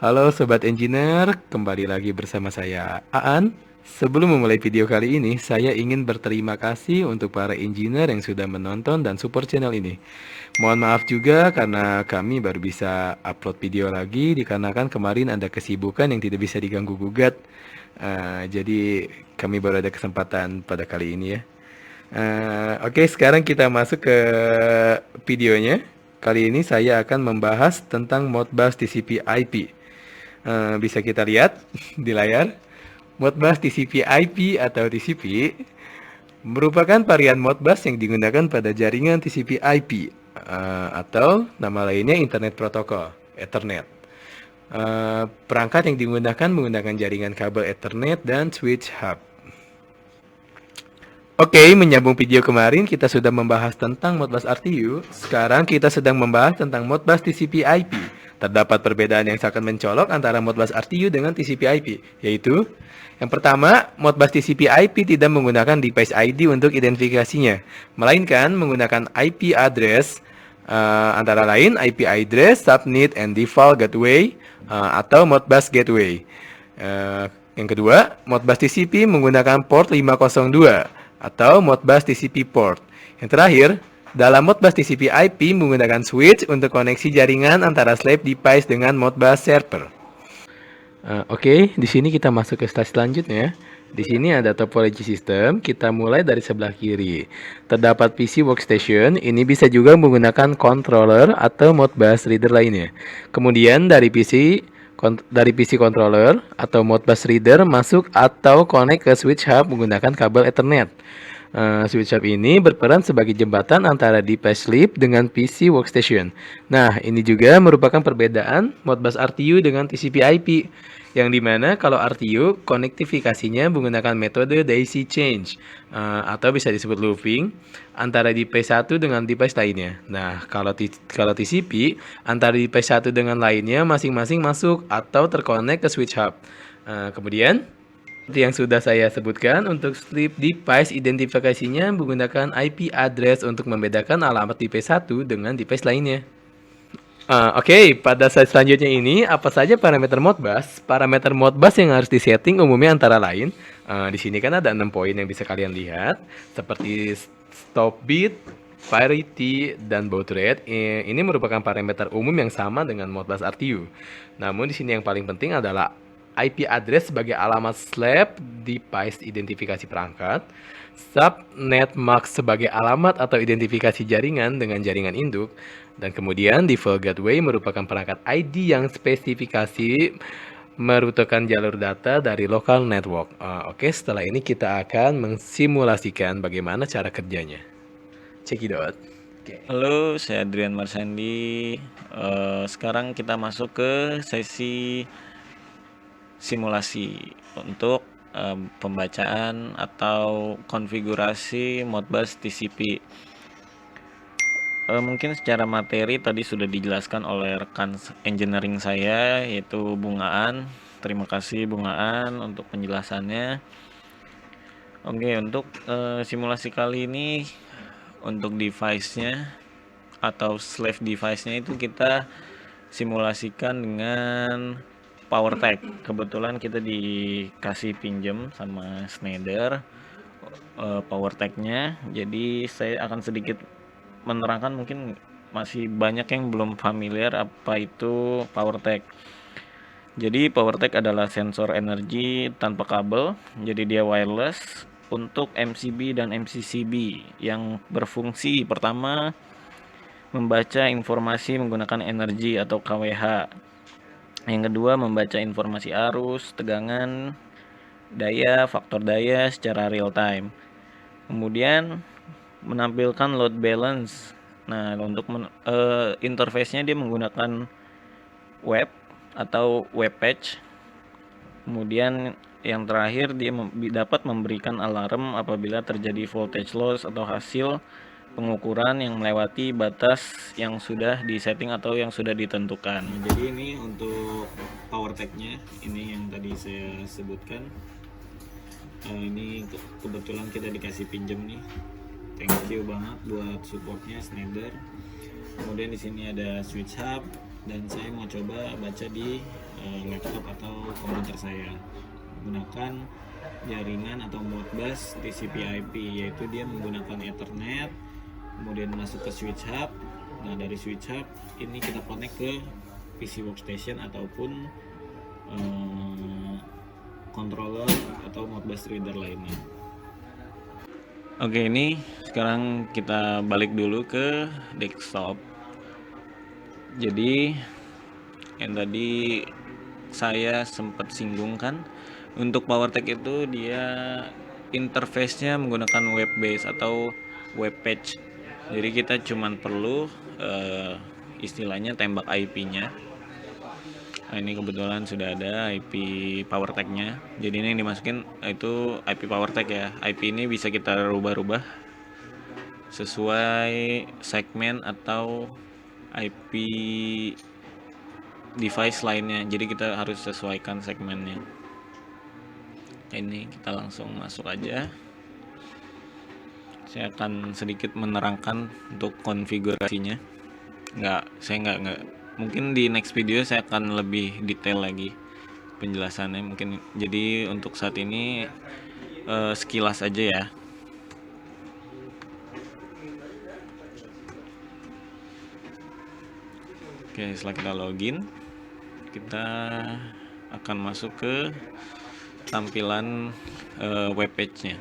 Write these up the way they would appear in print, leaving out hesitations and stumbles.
Halo Sobat Engineer, kembali lagi bersama saya Aan. Sebelum memulai video kali ini, saya ingin berterima kasih untuk para engineer yang sudah menonton dan support channel ini. Mohon maaf juga karena kami baru bisa upload video lagi dikarenakan kemarin ada kesibukan yang tidak bisa diganggu gugat. Jadi kami baru ada kesempatan pada kali ini ya. Oke, sekarang kita masuk ke videonya. Kali ini saya akan membahas tentang Modbus TCP/IP. Bisa kita lihat di layar. Modbus TCP/IP atau TCP merupakan varian Modbus yang digunakan pada jaringan TCP/IP atau nama lainnya Internet Protocol Ethernet. Perangkat yang digunakan menggunakan jaringan kabel Ethernet dan switch hub. Oke, menyambung video kemarin kita sudah membahas tentang Modbus RTU. Sekarang kita sedang membahas tentang Modbus TCP/IP. Terdapat perbedaan yang sangat mencolok antara Modbus RTU dengan TCP/IP, yaitu yang pertama, Modbus TCP/IP tidak menggunakan device ID untuk identifikasinya, melainkan menggunakan IP address antara lain IP address, subnet, and default gateway atau Modbus gateway. Yang kedua, Modbus TCP menggunakan port 502 atau Modbus TCP port. Yang terakhir, dalam Modbus TCP/IP menggunakan switch untuk koneksi jaringan antara slave device dengan Modbus server. Oke, di sini kita masuk ke slide selanjutnya. Di sini ada topologi sistem. Kita mulai dari sebelah kiri. Terdapat PC workstation. Ini bisa juga menggunakan controller atau Modbus reader lainnya. Kemudian dari PC controller atau Modbus reader masuk atau connect ke switch hub menggunakan kabel Ethernet. Switch hub ini berperan sebagai jembatan antara device sleep dengan PC workstation. Nah, ini juga merupakan perbedaan Modbus RTU dengan TCP/IP, yang dimana kalau RTU konektifikasinya menggunakan metode daisy change atau bisa disebut looping antara device satu dengan device lainnya. Nah, kalau TCP antara device satu dengan lainnya masing-masing masuk atau terkonek ke switch hub. Kemudian seperti yang sudah saya sebutkan, untuk sleep device identifikasinya menggunakan IP address untuk membedakan alamat device satu dengan device lainnya. Oke, pada slide selanjutnya ini, apa saja parameter Modbus? Parameter Modbus yang harus disetting umumnya antara lain, di sini kan ada 6 poin yang bisa kalian lihat, seperti stop bit, parity, dan baud rate. Ini merupakan parameter umum yang sama dengan Modbus RTU. Namun di sini yang paling penting adalah IP address sebagai alamat slave device identifikasi perangkat, subnet mask sebagai alamat atau identifikasi jaringan dengan jaringan induk, dan kemudian default gateway merupakan perangkat ID yang spesifikasi merutekan jalur data dari local network. Oke, setelah ini kita akan mensimulasikan bagaimana cara kerjanya. Check it out. Halo, saya Adrian Marsandi. Sekarang kita masuk ke sesi simulasi untuk pembacaan atau konfigurasi Modbus TCP. Mungkin secara materi tadi sudah dijelaskan oleh rekan engineering saya, yaitu Bungaan. Terima kasih Bungaan untuk penjelasannya. Oke, untuk simulasi kali ini untuk device-nya atau slave device-nya itu kita simulasikan dengan PowerTech. Kebetulan kita dikasih pinjam sama Schneider PowerTech-nya. Jadi saya akan sedikit menerangkan, mungkin masih banyak yang belum familiar apa itu PowerTech. Jadi PowerTech adalah sensor energi tanpa kabel. Jadi dia wireless untuk MCB dan MCCB yang berfungsi pertama membaca informasi menggunakan energi atau KWH. Yang kedua, membaca informasi arus, tegangan, daya, faktor daya secara real time. Kemudian menampilkan load balance. Nah, untuk interface-nya dia menggunakan web atau web page. Kemudian yang terakhir dia dapat memberikan alarm apabila terjadi voltage loss atau hasil pengukuran yang melewati batas yang sudah disetting atau yang sudah ditentukan. Jadi ini untuk PowerTech-nya, ini yang tadi saya sebutkan. Ini kebetulan kita dikasih pinjam nih. Thank you banget buat supportnya Schneider. Kemudian di sini ada switch hub, dan saya mau coba baca di laptop atau komputer saya menggunakan jaringan atau Modbus TCP/IP, yaitu dia menggunakan Ethernet, kemudian masuk ke switch hub. Nah, dari switch hub ini kita connect ke PC workstation ataupun controller atau Modbus reader lainnya. Oke, ini sekarang kita balik dulu ke desktop. Jadi yang tadi saya sempat singgung kan, untuk PowerTech itu dia interface-nya menggunakan web base atau web page. Jadi kita cuman perlu istilahnya tembak IP-nya. Nah, ini kebetulan sudah ada IP PowerTech-nya. Jadi ini yang dimasukin itu IP PowerTech ya. IP ini bisa kita rubah-rubah sesuai segmen atau IP device lainnya. Jadi kita harus sesuaikan segmennya. Ini kita langsung masuk aja. Saya akan sedikit menerangkan untuk konfigurasinya. Saya nggak mungkin di next video saya akan lebih detail lagi penjelasannya mungkin. Jadi untuk saat ini sekilas aja ya. Oke, setelah kita login, kita akan masuk ke tampilan web page-nya.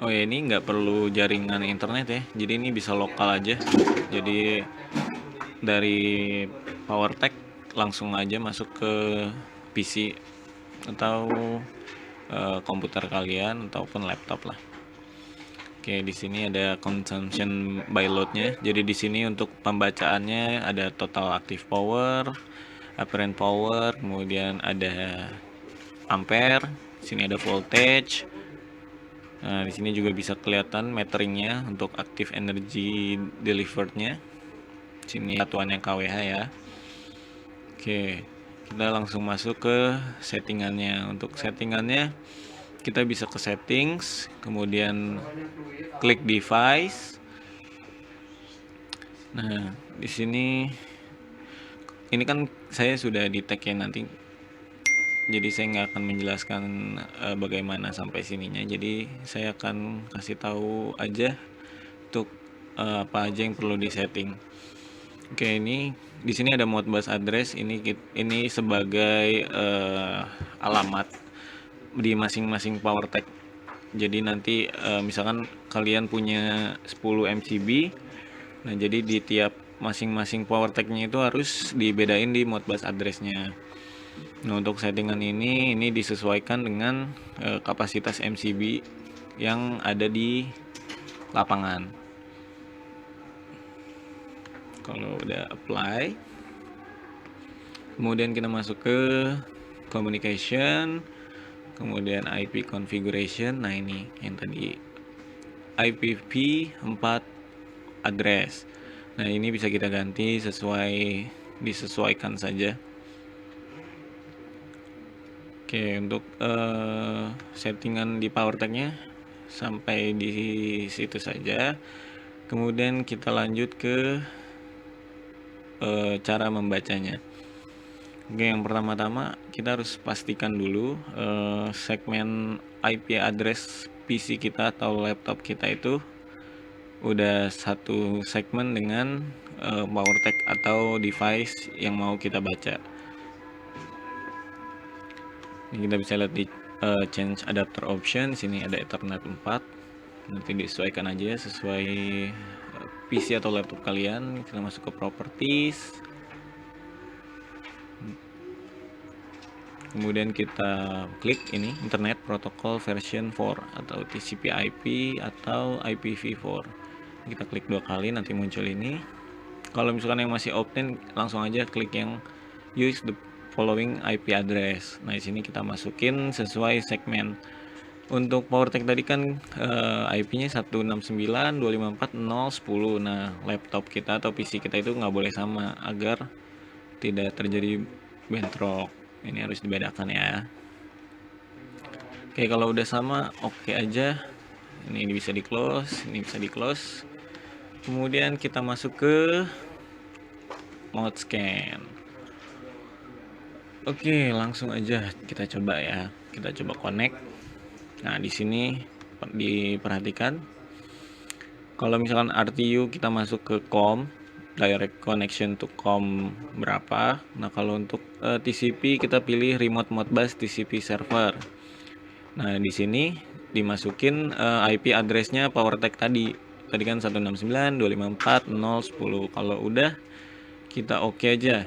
Oh ya, ini nggak perlu jaringan internet ya, jadi ini bisa lokal aja. Jadi dari PowerTech langsung aja masuk ke PC atau komputer kalian ataupun laptop lah. Oke, di sini ada consumption by load-nya. Jadi di sini untuk pembacaannya ada total active power, apparent power, kemudian ada ampere, sini ada voltage. Nah, di sini juga bisa kelihatan meteringnya untuk active energy delivered-nya. Sini satuannya kWh ya. Oke, kita langsung masuk ke settingannya. Untuk settingannya kita bisa ke settings, kemudian klik device. Nah, di sini ini kan saya sudah di tag ya nanti. Jadi saya nggak akan menjelaskan bagaimana sampai sininya. Jadi saya akan kasih tahu aja untuk apa aja yang perlu disetting. Oke, ini di sini ada Modbus address. Ini sebagai alamat di masing-masing PowerTech. Jadi nanti misalkan kalian punya 10 MCB, nah jadi di tiap masing-masing PowerTech-nya itu harus dibedain di Modbus address-nya. Nah, untuk settingan ini disesuaikan dengan kapasitas MCB yang ada di lapangan. Kalau udah apply, kemudian kita masuk ke communication, kemudian IP configuration. Nah, ini yang tadi IPv4 address. Nah, ini bisa kita ganti disesuaikan saja. Oke, untuk settingan di PowerTech-nya sampai di situ saja. Kemudian kita lanjut ke cara membacanya. Oke, yang pertama-tama kita harus pastikan dulu segmen IP address PC kita atau laptop kita itu udah satu segmen dengan PowerTech atau device yang mau kita baca. Ini kita bisa lihat di change adapter option. Sini ada Ethernet 4. Nanti disesuaikan aja sesuai PC atau laptop kalian. Kita masuk ke properties. Kemudian kita klik ini Internet Protocol version 4 atau TCP/IP atau IPv4. Kita klik 2 kali nanti muncul ini. Kalau misalkan yang masih open langsung aja klik yang use the following IP address. Nah, di sini kita masukin sesuai segmen. Untuk PowerTech tadi kan IP-nya 169.254.0.10. Nah, laptop kita atau PC kita itu nggak boleh sama agar tidak terjadi bentrok. Ini harus dibedakan ya. Oke, kalau udah sama oke aja. Ini bisa di close, ini bisa di close. Kemudian kita masuk ke mode scan. Oke, langsung aja kita coba ya. Kita coba connect. Nah, di sini diperhatikan kalau misalkan RTU kita masuk ke COM, direct connection to COM berapa. Nah, kalau untuk TCP kita pilih remote modbus TCP server. Nah, di sini dimasukin IP address-nya PowerTech tadi. Tadi kan 169.254.0.10. Kalau udah kita oke aja.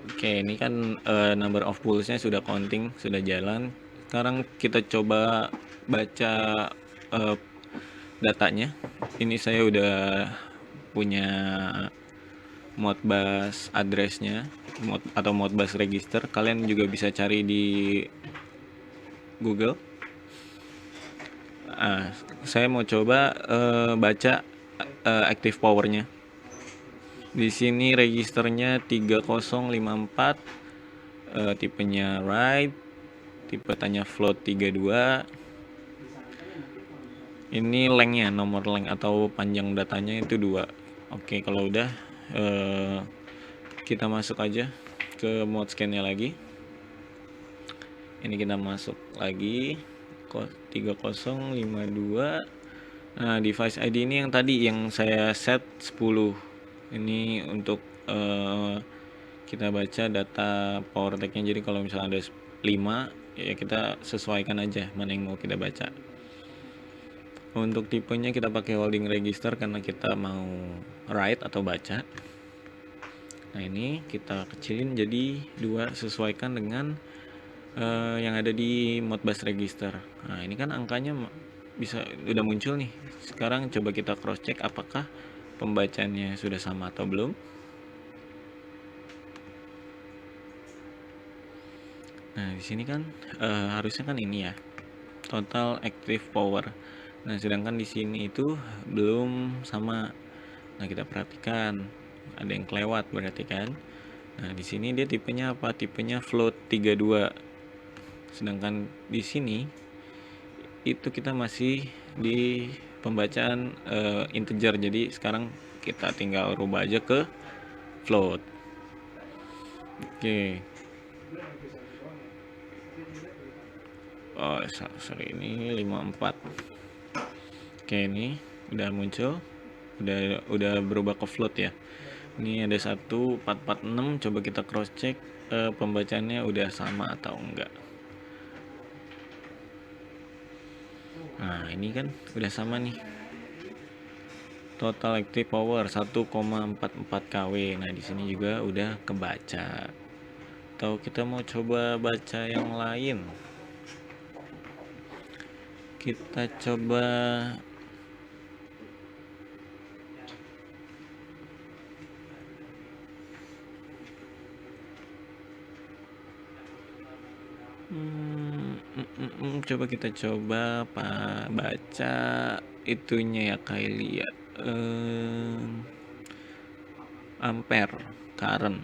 Oke, ini kan number of pools-nya sudah counting, sudah jalan. Sekarang kita coba baca datanya. Ini saya udah punya modbus address-nya atau modbus register. Kalian juga bisa cari di Google. Saya mau coba baca active power-nya. Di sini registernya 3054, tipenya write, tipe tanya float 32. Ini length-nya, nomor length atau panjang datanya itu 2. Oke, kalau udah kita masuk aja ke mode scan-nya lagi. Ini kita masuk lagi 3052. Nah, device ID ini yang tadi yang saya set 10. Ini untuk kita baca data PowerTech-nya. Jadi kalau misalnya ada 5, ya kita sesuaikan aja mana yang mau kita baca. Untuk tipenya kita pakai holding register karena kita mau write atau baca. Nah, ini kita kecilin jadi 2, sesuaikan dengan yang ada di modbus register. Nah, ini kan angkanya bisa udah muncul nih. Sekarang coba kita cross check apakah pembacaannya sudah sama atau belum. Nah, di sini kan harusnya kan ini ya, total active power. Nah, sedangkan di sini itu belum sama. Nah, kita perhatikan ada yang kelewat berarti kan. Nah, di sini dia tipenya apa? Tipenya float 32. Sedangkan di sini itu kita masih di pembacaan integer. Jadi sekarang kita tinggal rubah aja ke float. Oke. Oh, sorry, ini 54. Oke, ini udah muncul, udah berubah ke float ya. Ini ada 1446, coba kita cross check pembacaannya udah sama atau enggak. Nah, ini kan udah sama nih. Total active power 1,44 kW. Nah, di sini juga udah kebaca. Atau kita mau coba baca yang lain. Kita coba coba kita coba baca itunya ya, Kylie ya, ampere current.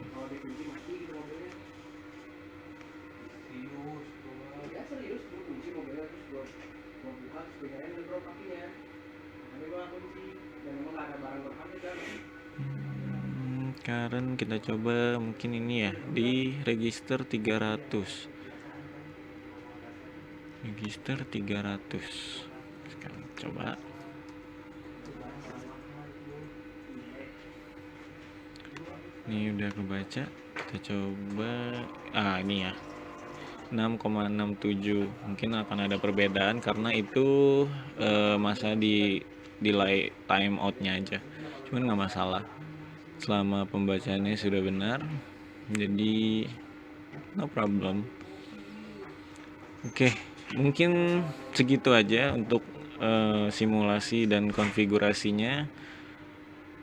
Current kita coba mungkin ini ya di register 300. Register 300. Sekarang coba. Ini udah kebaca. Kita coba. Ini ya. 6,67. Mungkin akan ada perbedaan karena itu masa di delay time out-nya aja. Cuman nggak masalah. Selama pembacaannya sudah benar, jadi no problem. Oke, mungkin segitu aja untuk simulasi dan konfigurasinya.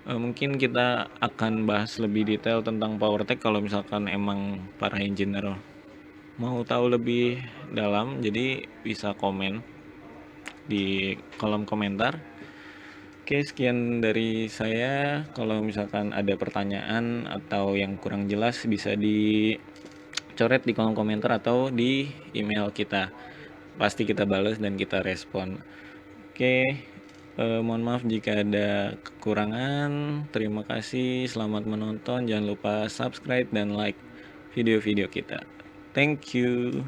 Mungkin kita akan bahas lebih detail tentang PowerTech kalau misalkan emang para engineer mau tahu lebih dalam, jadi bisa komen di kolom komentar. Oke, sekian dari saya. Kalau misalkan ada pertanyaan atau yang kurang jelas bisa dicoret di kolom komentar atau di email kita. pasti kita balas dan kita respon. Oke, mohon maaf jika ada kekurangan. Terima kasih, selamat menonton. Jangan lupa subscribe dan like video-video kita. Thank you.